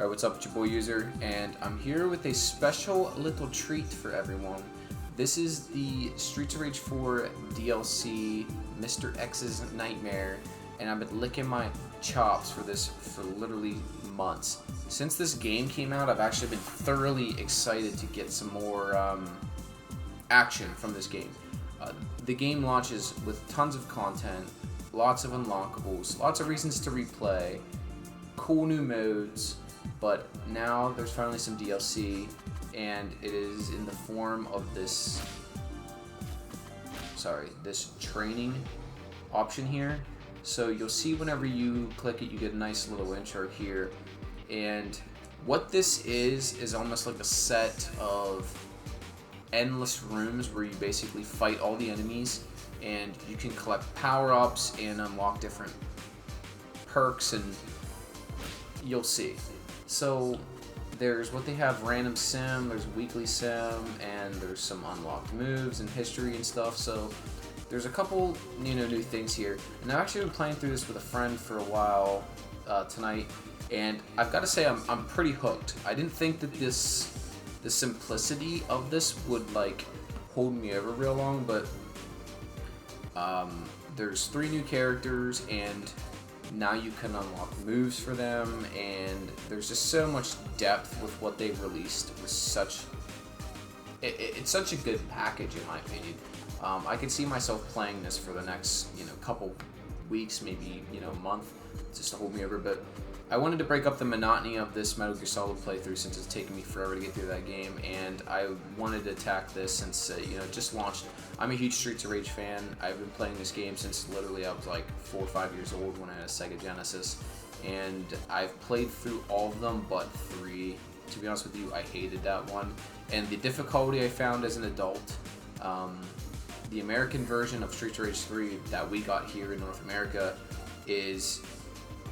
Alright, what's up? It's your boy User, and I'm here with a special little treat for everyone. This is the Streets of Rage 4 DLC, Mr. X's Nightmare, and I've been licking my chops for this for literally months. Since this game came out, I've actually been thoroughly excited to get some more action from this game. The game launches with tons of content, lots of unlockables, lots of reasons to replay, cool new modes, but now there's finally some DLC, and it is in the form of this training option here. So you'll see whenever you click it, you get a nice little intro here, and what this is almost like a set of endless rooms where you basically fight all the enemies, and you can collect power-ups and unlock different perks, and you'll see. So there's what they have, random sim, there's weekly sim, and there's some unlocked moves and history and stuff. So there's a couple new things here, and I've actually been playing through this with a friend for a while tonight, and I've got to say I'm pretty hooked. I didn't think that the simplicity of this would like hold me over real long, but there's 3 new characters, and now you can unlock moves for them, and there's just so much depth with what they've released. It's such a good package in my opinion. I could see myself playing this for the next couple weeks, maybe month, just to hold me over. But I wanted to break up the monotony of this Metal Gear Solid playthrough since it's taken me forever to get through that game, and I wanted to attack this since it just launched. I'm a huge Streets of Rage fan. I've been playing this game since literally I was like 4 or 5 years old when I had a Sega Genesis, and I've played through all of them but 3. To be honest with you, I hated that one, and the difficulty I found as an adult. The American version of Streets of Rage 3 that we got here in North America is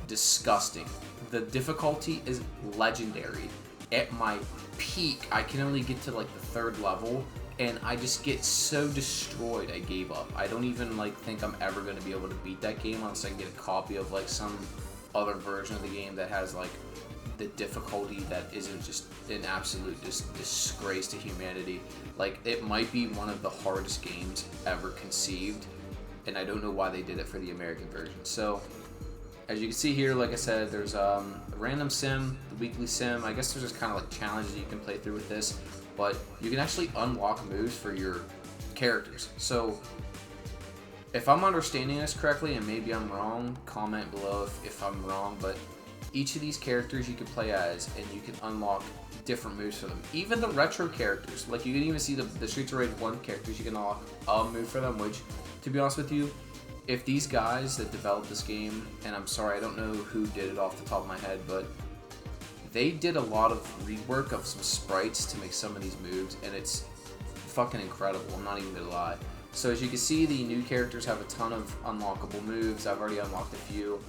disgusting. The difficulty is legendary. At my peak, I can only get to like the 3rd level, and I just get so destroyed I gave up. I don't even think I'm ever going to be able to beat that game unless I can get a copy of like some other version of the game that has like the difficulty that isn't just an absolute disgrace to humanity. Like, it might be one of the hardest games ever conceived, and I don't know why they did it for the American version. So as you can see here, like I said, there's a random sim, the weekly sim. I guess there's just kind of like challenges you can play through with this, but you can actually unlock moves for your characters. So if I'm understanding this correctly, and maybe I'm wrong, comment below if I'm wrong, but each of these characters you can play as, and you can unlock different moves for them. Even the retro characters, like you can even see the Streets of Rage 1 characters, you can unlock a move for them, which, to be honest with you, if these guys that developed this game, and I'm sorry, I don't know who did it off the top of my head, but they did a lot of rework of some sprites to make some of these moves, and it's fucking incredible, I'm not even gonna lie. So as you can see, the new characters have a ton of unlockable moves. I've already unlocked a few,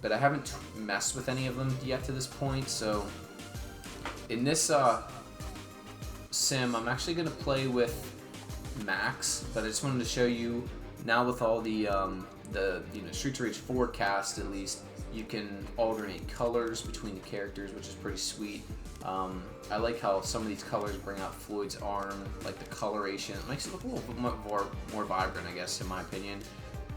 but I haven't messed with any of them yet to this point. So in this sim, I'm actually going to play with Max, but I just wanted to show you now with all the Streets of Rage 4 cast, at least, you can alternate colors between the characters, which is pretty sweet. I like how some of these colors bring out Floyd's arm, like the coloration. It makes it look a little bit more vibrant, I guess, in my opinion.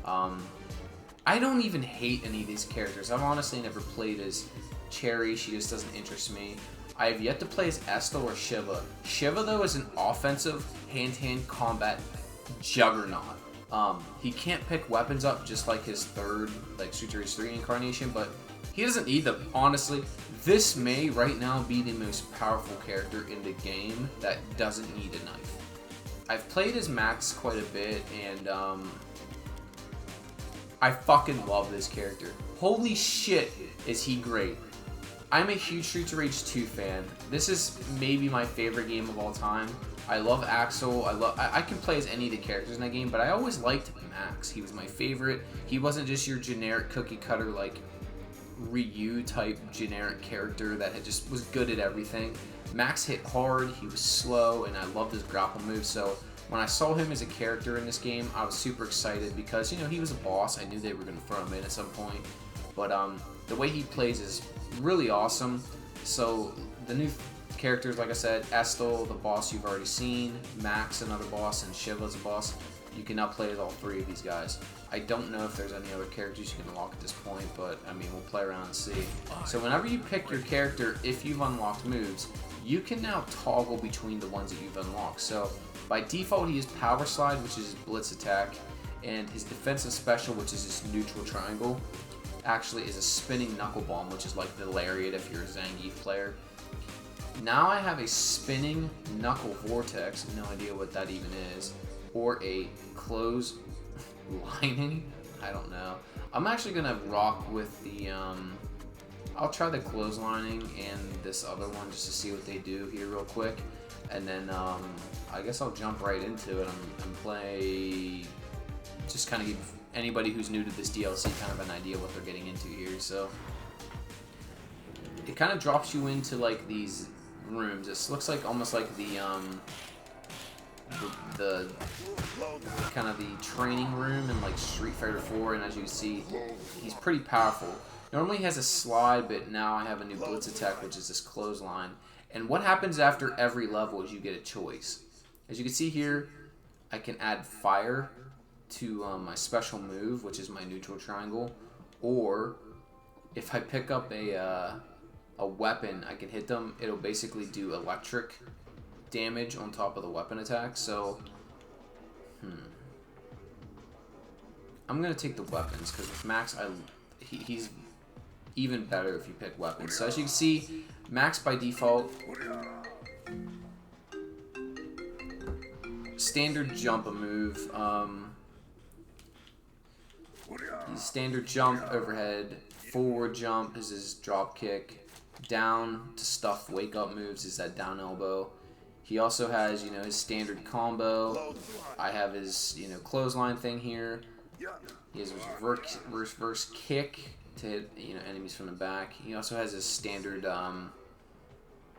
I don't even hate any of these characters. I've honestly never played as Cherry. She just doesn't interest me. I have yet to play as Estel or Shiva. Shiva, though, is an offensive hand-to-hand combat juggernaut. He can't pick weapons up just like his 3rd, Streets of Rage 3 incarnation, but he doesn't need them. Honestly, this may right now be the most powerful character in the game that doesn't need a knife. I've played as Max quite a bit, and I fucking love this character. Holy shit, is he great. I'm a huge Streets of Rage 2 fan. This is maybe my favorite game of all time. I love Axel. I can play as any of the characters in that game, but I always liked Max. He was my favorite. He wasn't just your generic cookie cutter like Ryu type generic character that just was good at everything. Max hit hard, he was slow, and I loved his grapple moves. So when I saw him as a character in this game, I was super excited because, he was a boss. I knew they were going to throw him in at some point. But the way he plays is really awesome. So the new characters, like I said, Estel, the boss you've already seen, Max, another boss, and Shiva's a boss. You can now play with all 3 of these guys. I don't know if there's any other characters you can unlock at this point, but I mean, we'll play around and see. So whenever you pick your character, if you've unlocked moves, you can now toggle between the ones that you've unlocked. So by default, he has Power Slide, which is his blitz attack, and his defensive special, which is his neutral triangle, actually is a spinning knuckle bomb, which is like the lariat if you're a Zangief player. Now I have a spinning knuckle vortex, no idea what that even is, or a close lining, I don't know. I'm actually gonna rock with the I'll try the clotheslining and this other one just to see what they do here real quick, and then I guess I'll jump right into it. I'm play just kind of give anybody who's new to this DLC kind of an idea what they're getting into here. So it kind of drops you into like these rooms. This looks like almost like the kind of the training room in like Street Fighter 4, and as you can see, he's pretty powerful. Normally he has a slide, but now I have a new blitz attack, which is this clothesline. And what happens after every level is you get a choice. As you can see here, I can add fire to my special move, which is my neutral triangle, or if I pick up a weapon, I can hit them. It'll basically do electric damage on top of the weapon attack. So I'm gonna take the weapons because with Max, he's even better if you pick weapons. So as you can see, Max by default, standard jump a move. His standard jump overhead, forward jump is his drop kick, down to stuff wake up moves is that down elbow. He also has, you know, his standard combo. I have his, you know, clothesline thing here. He has his reverse kick to hit, you know, enemies from the back. He also has his standard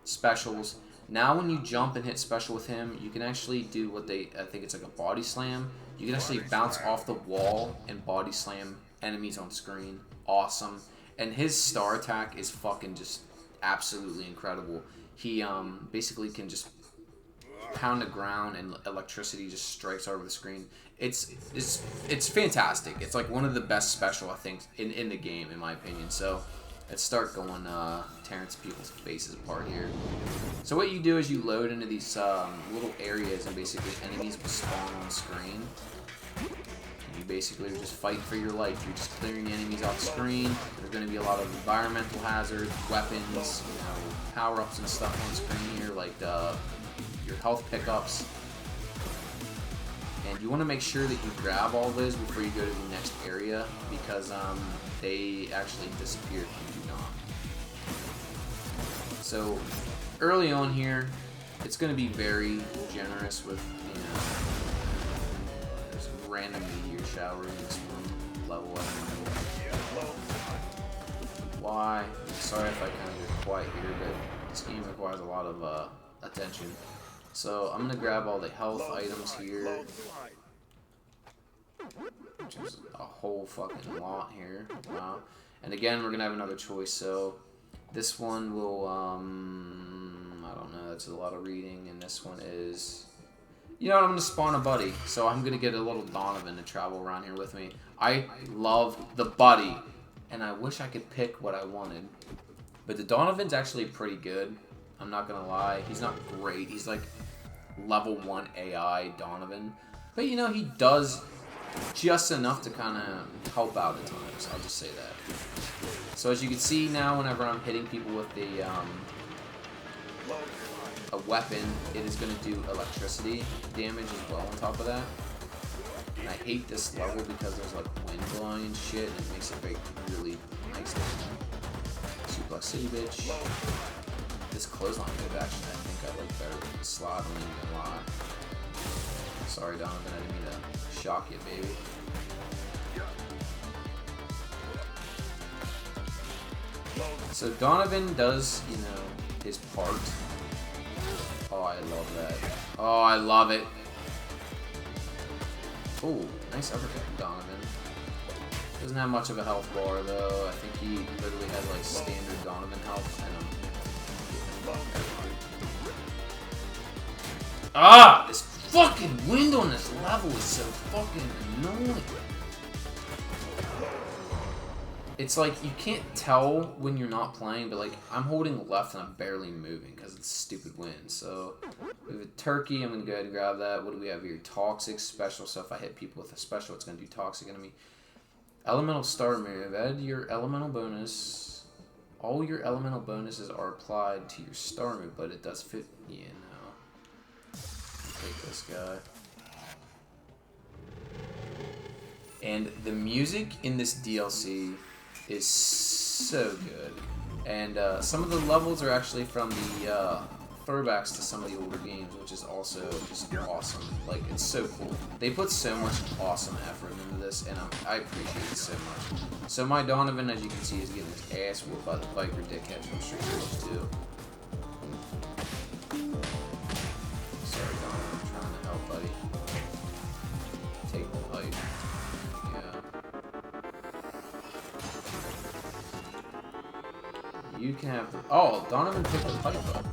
specials. Now when you jump and hit special with him, you can actually do what I think it's like a body slam. You can actually bounce off the wall and body slam enemies on screen. Awesome. And his star attack is fucking just absolutely incredible. He basically can just pound the ground and electricity just strikes over the screen. It's fantastic. It's like one of the best special, I think, in the game, in my opinion. So let's start going tearing people's faces apart here. So what you do is you load into these little areas, and basically enemies will spawn on screen. You basically are just fighting for your life. You're just clearing enemies off screen. There's going to be a lot of environmental hazards, weapons, you know, power-ups and stuff on screen here, like your health pickups. And you want to make sure that you grab all those before you go to the next area, because they actually disappear if you do not. So early on here, it's going to be very generous with, you know, there's random meteor shower in this one level. I don't know why. Sorry if I kind of get quiet here, but this game requires a lot of attention. So I'm going to grab all the health items here, which is a whole fucking lot here. Wow. And again, we're going to have another choice. So this one will, I don't know, that's a lot of reading. And this one is, you know what, I'm going to spawn a buddy. So I'm going to get a little Donovan to travel around here with me. I love the buddy, and I wish I could pick what I wanted. But the Donovan's actually pretty good. I'm not going to lie. He's not great. He's like level 1 AI Donovan. But, you know, he does just enough to kind of help out at times. I'll just say that. So as you can see now, whenever I'm hitting people with a weapon, it is going to do electricity damage as well on top of that. And I hate this level because there's like wind blowing and shit, and it makes it really nice. Suplex City, bitch. This clothesline move action I think I like better than the slot, I'm not even gonna lie. Sorry Donovan, I didn't mean to shock you, baby. So Donovan does, you know, his part. Oh, I love that. Oh, I love it. Oh, nice uppercut from Donovan. Doesn't have much of a health bar though. I think he literally has like standard Donovan health, and Ah! This fucking wind on this level is so fucking annoying. It's like, you can't tell when you're not playing, but like, I'm holding left and I'm barely moving because it's stupid wind. So, we have a turkey, I'm going to go ahead and grab that. What do we have here? Toxic special, so if I hit people with a special, it's going to do toxic enemy. Elemental star move, add your elemental bonus. All your elemental bonuses are applied to your star move, but it does fit. Yeah, no. Take this guy. And the music in this DLC is so good. And some of the levels are actually from the throwbacks to some of the older games, which is also just awesome. Like, it's so cool. They put so much awesome effort into this, and I appreciate it so much. So my Donovan, as you can see, is getting his ass whooped by the biker dickhead from Street Fighter 2. Sorry, Donovan, I'm trying to help, buddy. Take the pipe. Yeah. You can have the... Oh, Donovan picked the pipe up.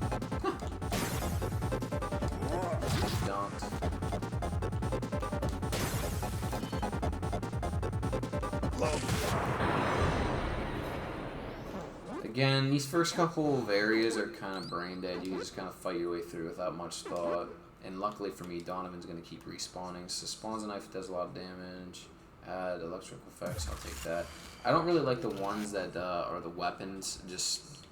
Again, these first couple of areas are kind of brain dead. You just kind of fight your way through without much thought. And luckily for me, Donovan's going to keep respawning. So spawns a knife, does a lot of damage. Add electrical effects, I'll take that. I don't really like the ones that are the weapons. Just,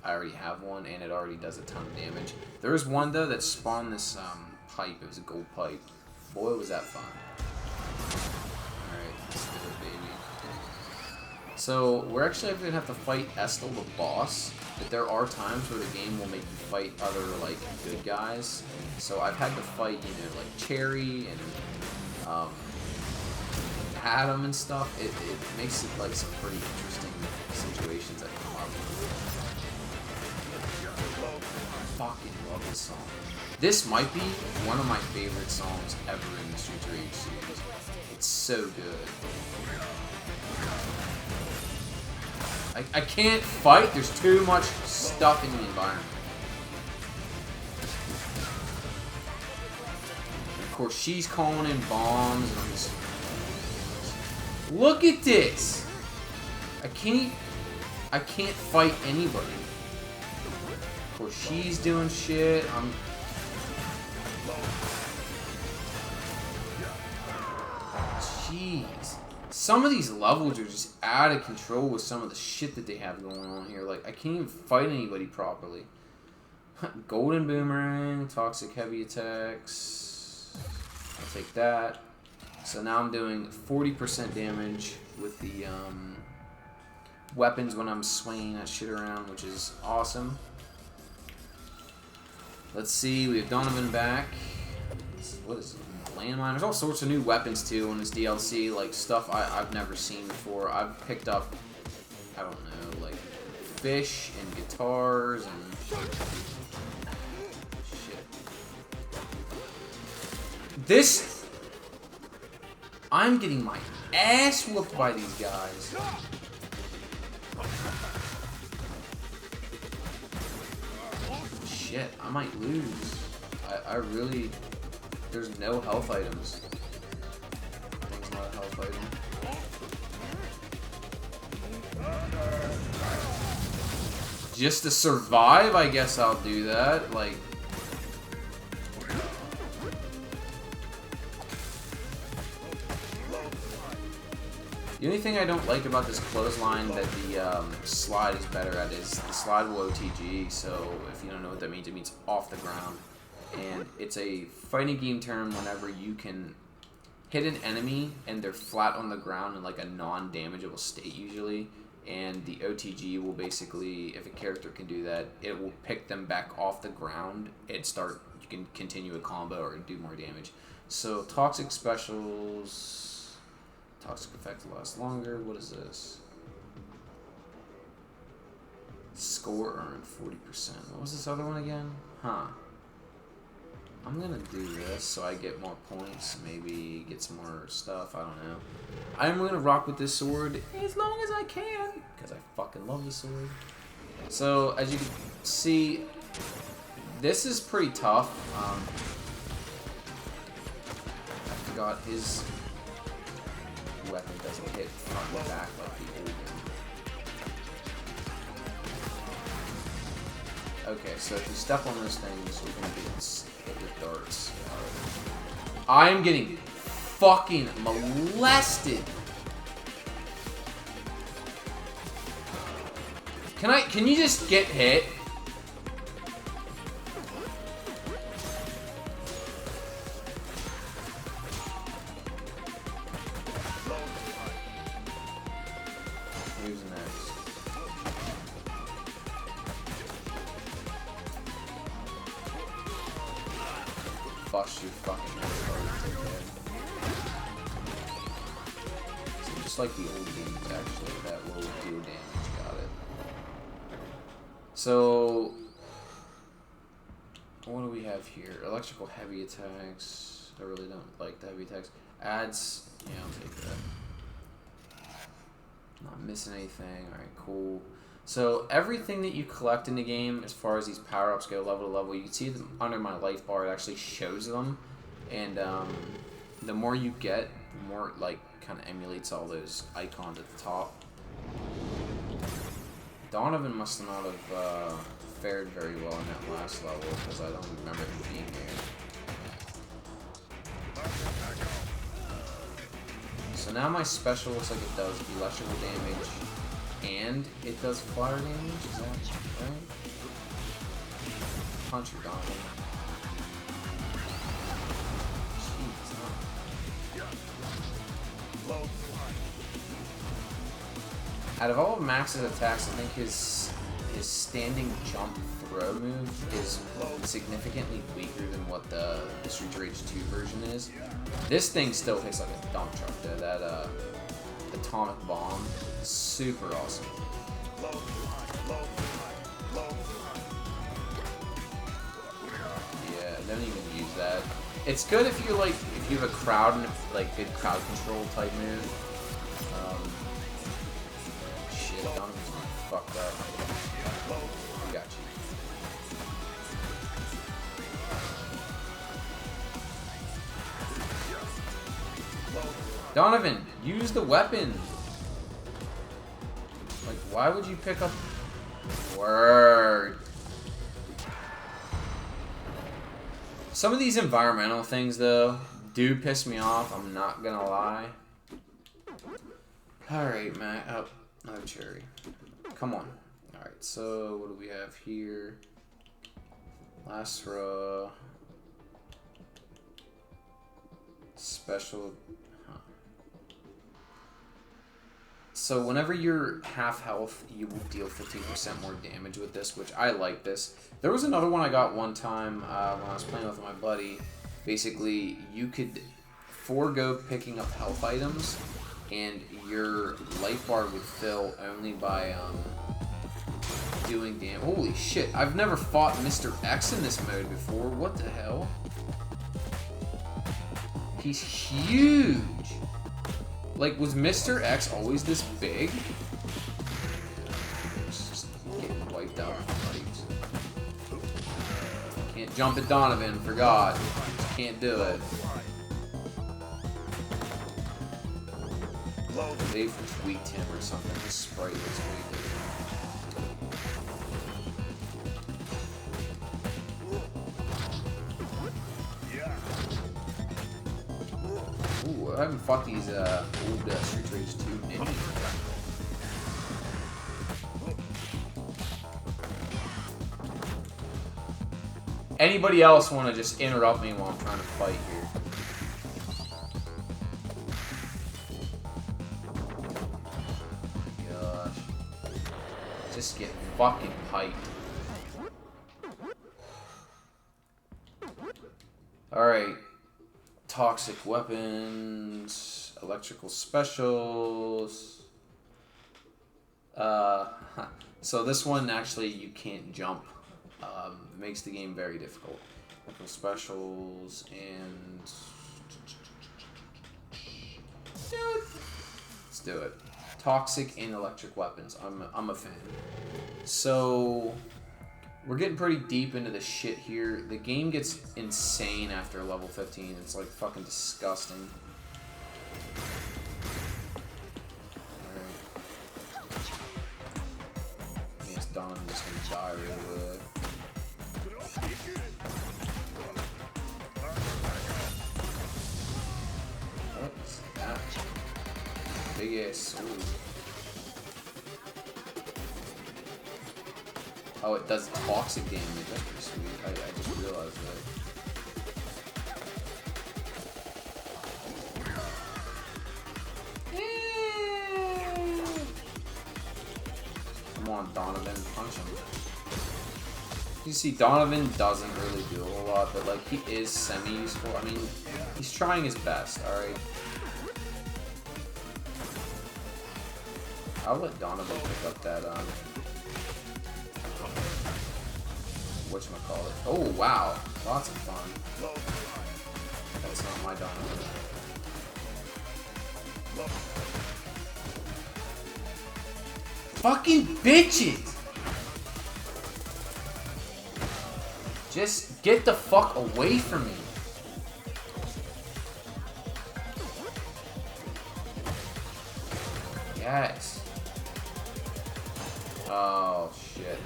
I already have one and it already does a ton of damage. There was one though that spawned this pipe. It was a gold pipe. Boy, was that fun. Alright, let's do it, baby. So, we're actually going to have to fight Estel, the boss, but there are times where the game will make you fight other, like, good guys. So I've had to fight, you know, like, Cherry and, Adam and stuff. It makes it, like, some pretty interesting situations that come up. I fucking love this song. This might be one of my favorite songs ever in the Streets of Rage series. It's so good. I can't fight. There's too much stuff in the environment. Of course, she's calling in bombs. And I'm just... Look at this. I can't fight anybody. Of course, she's doing shit. Jeez. Some of these levels are just out of control with some of the shit that they have going on here. Like, I can't even fight anybody properly. Golden Boomerang, Toxic Heavy Attacks. I'll take that. So now I'm doing 40% damage with the weapons when I'm swinging that shit around, which is awesome. Let's see, we have Donovan back. What is it? Landmine. There's all sorts of new weapons too in this DLC, like stuff I've never seen before. I've picked up, I don't know, like fish and guitars and shit. This, I'm getting my ass whooped by these guys. Shit, I might lose. I really... There's no health items. Thing's not a health item. Just to survive, I guess I'll do that. Like... The only thing I don't like about this clothesline that the slide is better at is the slide will OTG, so if you don't know what that means, it means off the ground. And it's a fighting game term whenever you can hit an enemy and they're flat on the ground in like a non-damageable state usually, and the OTG will basically, if a character can do that, it will pick them back off the ground and start, you can continue a combo or do more damage. So toxic specials, toxic effect lasts longer. What is this? Score earned 40%. What was this other one again? Huh. I'm gonna do this so I get more points, maybe get some more stuff, I don't know. I'm gonna rock with this sword as long as I can, because I fucking love the sword. So, as you can see, this is pretty tough. forgot his weapon doesn't hit front and back like the old one. Okay, so if you step on those things, you're gonna be hit with darts. I'm getting fucking molested. Can you just get hit? Who's next? Bust you fucking head. So just like the old games, actually, that will do damage. Got it. So, what do we have here? Electrical heavy attacks. I really don't like the heavy attacks. Adds. Yeah, I'll take that. Not missing anything. Alright, cool. So, everything that you collect in the game, as far as these power-ups go level to level, you can see them under my life bar. It actually shows them. And the more you get, the more it, like, kind of emulates all those icons at the top. Donovan must not have fared very well in that last level, because I don't remember him being here. So now my special looks like it does electrical damage, and it does fire damage, is that right? Punch your Donovan. Jeez, huh? Out of all of Max's attacks, I think his standing jump throw move is significantly weaker than what the Street Rage 2 version is. This thing still hits like a dump truck though. That atomic bomb is super awesome. Yeah, don't even use that. It's good if you if you have a crowd and like good crowd control type move. Donovan's fucked up. I got you. Donovan, use the weapon. Like, why would you pick up? Word. Some of these environmental things, though, do piss me off. I'm not gonna lie. All right, Matt. Oh. Another cherry. Come on. Alright, so what do we have here? Last row. Special. Huh. So whenever you're half health, you will deal 15% more damage with this, which I like this. There was another one I got one time when I was playing with my buddy. Basically, you could forego picking up health items, and your life bar would fill only by doing damage. Holy shit, I've never fought Mr. X in this mode before. What the hell? He's huge! Like, was Mr. X always this big? Just getting wiped out. Can't jump at Donovan, for God. Just can't do it. They've tweaked him or something. His sprite looks tweaked. Ooh, I haven't fought these old Street Rage 2 ninjas. Anybody else want to just interrupt me while I'm trying to fight here? Just get fucking hyped. Alright. Toxic weapons. Electrical specials. So this one, actually, you can't jump. Makes the game very difficult. Electrical specials and... Let's do it. Toxic and electric weapons. I'm a fan. So we're getting pretty deep into the shit here. The game gets insane after level 15. It's like fucking disgusting. Yes, Donovan's just gonna die really quick. What's that? Big ass sword. Oh, it does toxic damage. That's pretty sweet. I just realized that. Come on, Donovan, punch him. You see, Donovan doesn't really do a whole lot, but like he is semi-useful. I mean, he's trying his best. All right. I'll let Donovan pick up that whatchamacallit. Oh wow, lots of fun. That's not my Donovan. Fucking bitches! Just get the fuck away from me. Yes. Oh shit.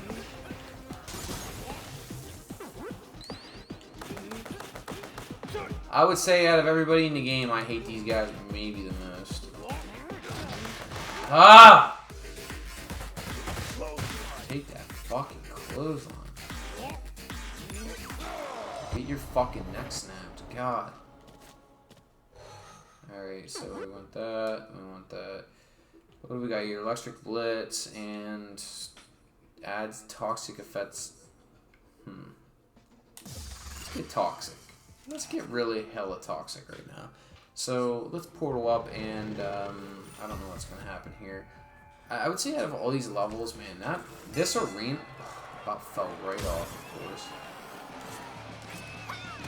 I would say out of everybody in the game, I hate these guys maybe the most. Ah! Take that fucking clothesline. Get your fucking neck snapped. God. Alright, so we want that. We want that. What do we got here? Electric Blitz and adds toxic effects. Let's get toxic. Let's get really hella toxic right now. So let's portal up and I don't know what's gonna happen here. I would say out of all these levels, man, this arena about fell right off, of course.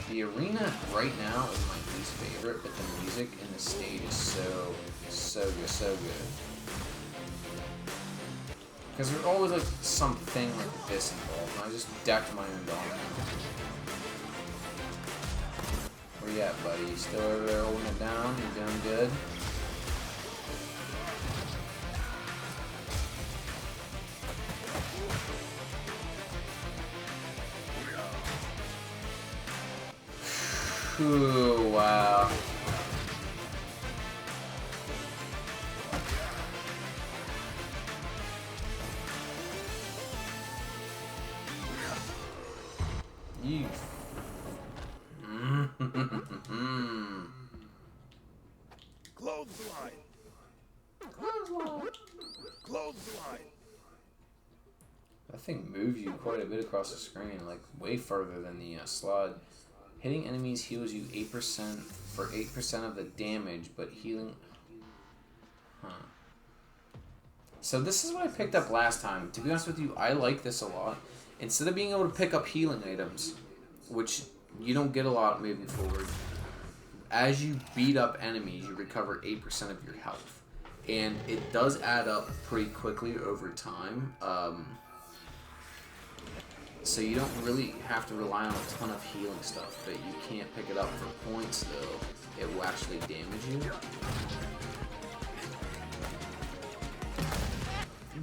The arena right now is my least favorite, but the music and the stage is so good, so good. Because there's always like something like this involved, and I just decked my own dog. Where you at, buddy? You still over there holding it down? You doing good? Ooh, wow. You. Clothesline. Clothesline. Clothesline. That thing moves you quite a bit across the screen, like way further than the slide. Hitting enemies heals you 8% for 8% of the damage, but healing... Huh. So this is what I picked up last time. To be honest with you, I like this a lot. Instead of being able to pick up healing items, which you don't get a lot moving forward, as you beat up enemies, you recover 8% of your health. And it does add up pretty quickly over time. So you don't really have to rely on a ton of healing stuff, but you can't pick it up for points though. It will actually damage you.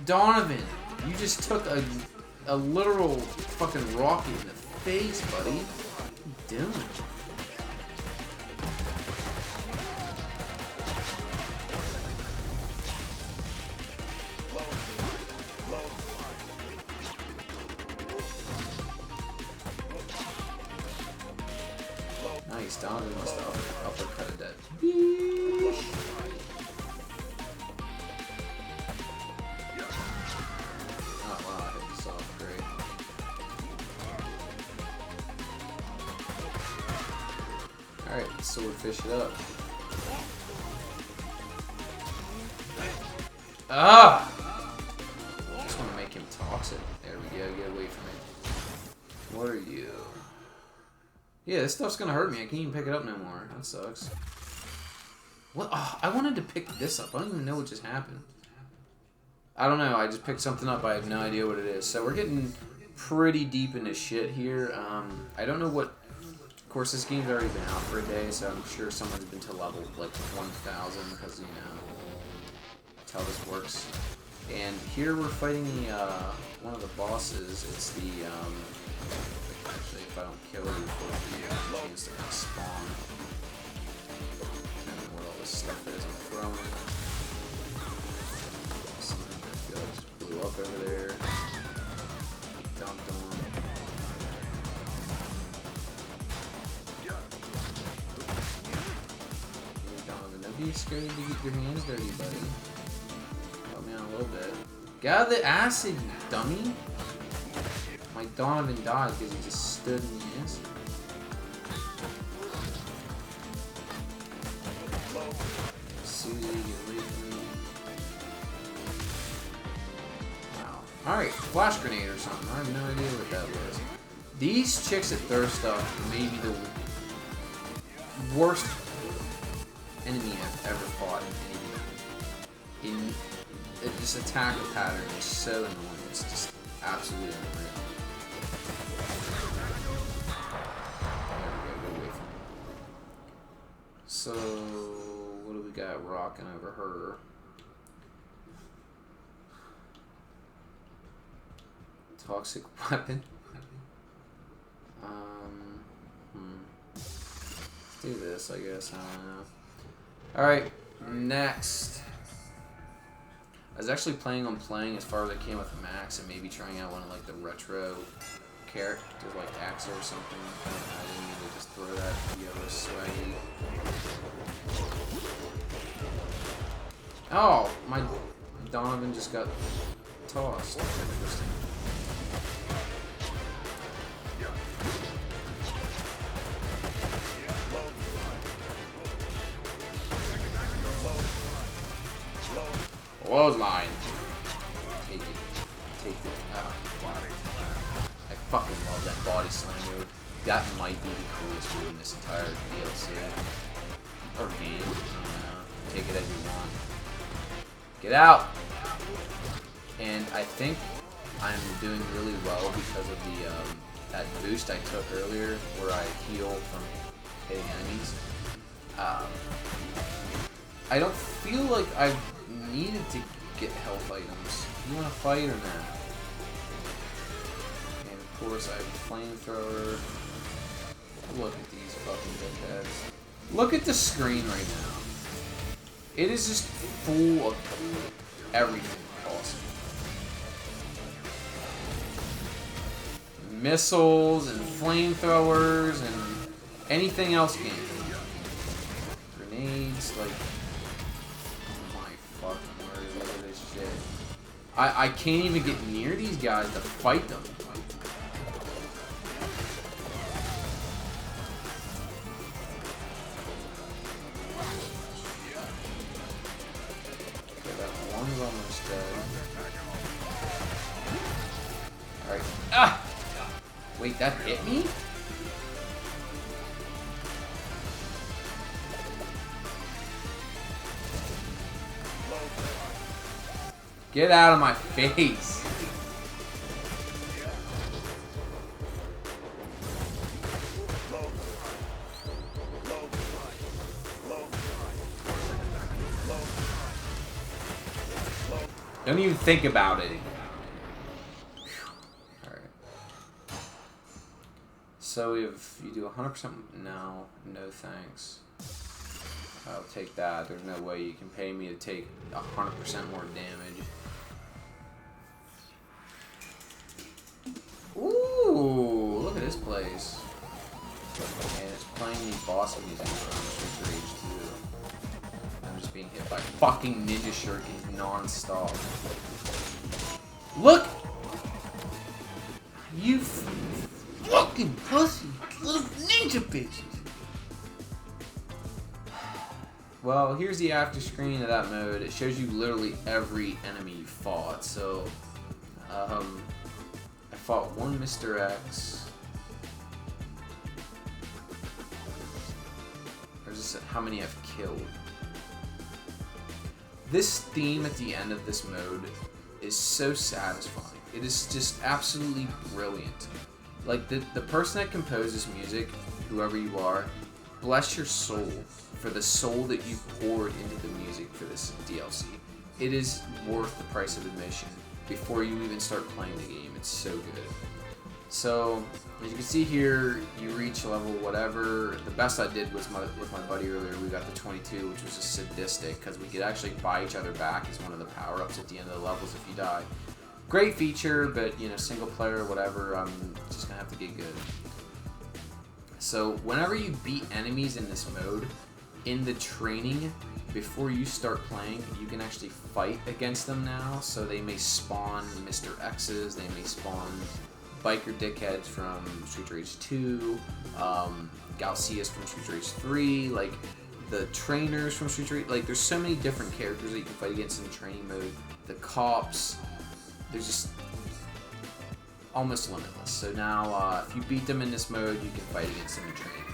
Donovan, you just took a literal fucking rocket in the face, buddy. What are you doing? Nice, Donovan must have uppercutted that. Oh wow, I hit this off, great. Alright, let's swordfish it up. Ah! I just want to make him toxic. There we go, get away from me. What are you? Yeah, this stuff's gonna hurt me. I can't even pick it up no more. That sucks. What? Oh, I wanted to pick this up. I don't even know what just happened. I don't know. I just picked something up. I have no idea what it is. So we're getting pretty deep into shit here. I don't know what course, this game's already been out for a day, so I'm sure someone's been to level like 1,000 because, you know, that's how this works. And here we're fighting the one of the bosses. It's the actually, if I don't kill you, you have a chance to kind of spawn. I don't know what all this stuff is I'm throwing. Something I feel like just blew up over there. Dumped on. Don't be scared to get your hands dirty, buddy. Help me out a little bit. Get out of the acid, you dummy! My Donovan died because he just stood in the acid. Susie, get away from me. Wow. Alright, flash grenade or something. I have no idea what that was. These chicks at Thirst Stuff may be the worst enemy I've ever fought in any game. This attack pattern is so annoying. It's just absolutely unreal. There we go, get away from me. So, what do we got rocking over her? Toxic weapon. Let's do this, I guess. I don't know. Alright, next. I was actually planning on playing as far as I can with Max and maybe trying out one of like the retro characters like Axel or something. I didn't need to just throw that yellow swaggy. Oh, my Donovan just got tossed. That's interesting. Clothesline. Take it. Take it. Oh, wow. I fucking love that body slam move. That might be the coolest move in this entire DLC. Or game. I don't know. Take it as you want. Get out! And I think I'm doing really well because of the that boost I took earlier where I heal from hitting enemies. I don't feel like I've needed to get health items. You want to fight or not? And of course I have a flamethrower. Look at these fucking dickheads. Look at the screen right now. It is just full of everything awesome. Missiles and flamethrowers and anything else game. Grenades, like... I can't even get near these guys to fight them. Okay, that one's almost dead. Alright. Ah! Wait, that hit me? Get out of my face! Don't even think about it. Alright. So if you do 100%, no thanks. I'll take that. There's no way you can pay me to take 100% more damage. Ooh, look at this place. And it's playing the boss music from Street Rage 2. I'm just being hit by fucking ninja shurikens non-stop. Look! You fucking pussy little ninja bitches! Well, here's the after screen of that mode. It shows you literally every enemy you fought. So, I fought one Mr. X. Or is this how many I've killed? This theme at the end of this mode is so satisfying. It is just absolutely brilliant. Like, the person that composes music, whoever you are, bless your soul for the soul that you poured into the music for this DLC. It is worth the price of admission before you even start playing the game. It's so good. So, as you can see here, you reach level whatever. The best I did was with my buddy earlier. We got the 22, which was just sadistic, because we could actually buy each other back as one of the power-ups at the end of the levels if you die. Great feature, but, you know, single player, whatever, I'm just going to have to get good. So, whenever you beat enemies in this mode, in the training, before you start playing, you can actually fight against them now. So they may spawn Mr. X's, they may spawn biker dickheads from Street Rage 2, Galcias from Street Rage 3, like the trainers from Street Rage. Like, there's so many different characters that you can fight against in training mode. The cops, there's just almost limitless. So now, if you beat them in this mode, you can fight against them in training mode.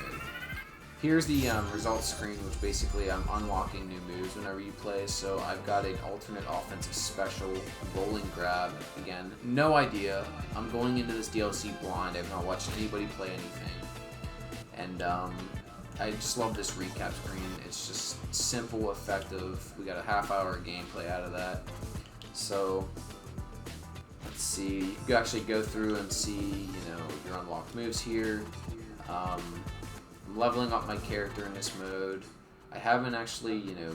Here's the results screen, which basically I'm unlocking new moves whenever you play. So I've got an alternate offensive special, rolling grab. Again, no idea. I'm going into this DLC blind. I've not watched anybody play anything. And I just love this recap screen. It's just simple, effective. We got a half-hour gameplay out of that. So let's see. You can actually go through and see, you know, your unlocked moves here. I'm leveling up my character in this mode. I haven't actually, you know,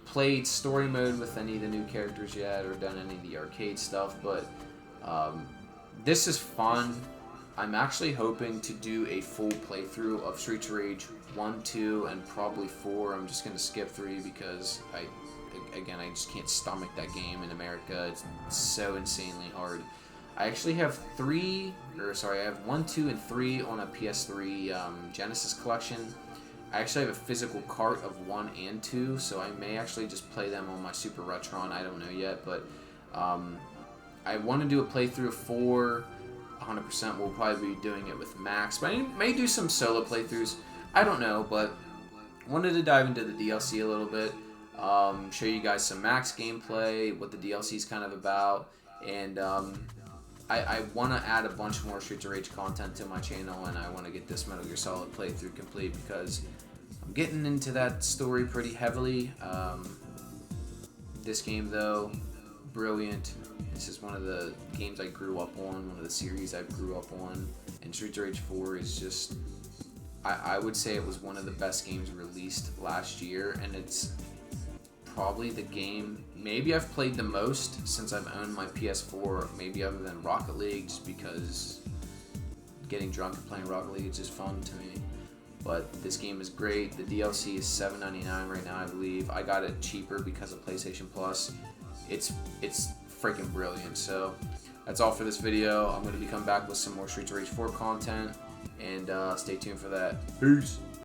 played story mode with any of the new characters yet or done any of the arcade stuff, but this is fun. I'm actually hoping to do a full playthrough of Street Rage 1, 2, and probably 4. I'm just going to skip 3 because I just can't stomach that game in America. It's so insanely hard. I actually have I have 1, 2, and 3 on a PS3 Genesis collection. I actually have a physical cart of 1 and 2, so I may actually just play them on my Super Retron. I don't know yet, but I want to do a playthrough of 4. 100%. We'll probably be doing it with Max, but I may do some solo playthroughs. I don't know, but wanted to dive into the DLC a little bit, show you guys some Max gameplay, what the DLC is kind of about, and I want to add a bunch more Streets of Rage content to my channel, and I want to get this Metal Gear Solid playthrough complete because I'm getting into that story pretty heavily. This game, though, brilliant. This is one of the games I grew up on, one of the series I grew up on, and Streets of Rage 4 is just, I would say it was one of the best games released last year, and it's probably the game maybe I've played the most since I've owned my PS4, maybe other than Rocket League, just because getting drunk and playing Rocket League is just fun to me. But this game is great. The DLC is $7.99 right now, I believe. I got it cheaper because of PlayStation Plus. It's freaking brilliant. So that's all for this video. I'm going to be coming back with some more Streets of Rage 4 content, and stay tuned for that. Peace!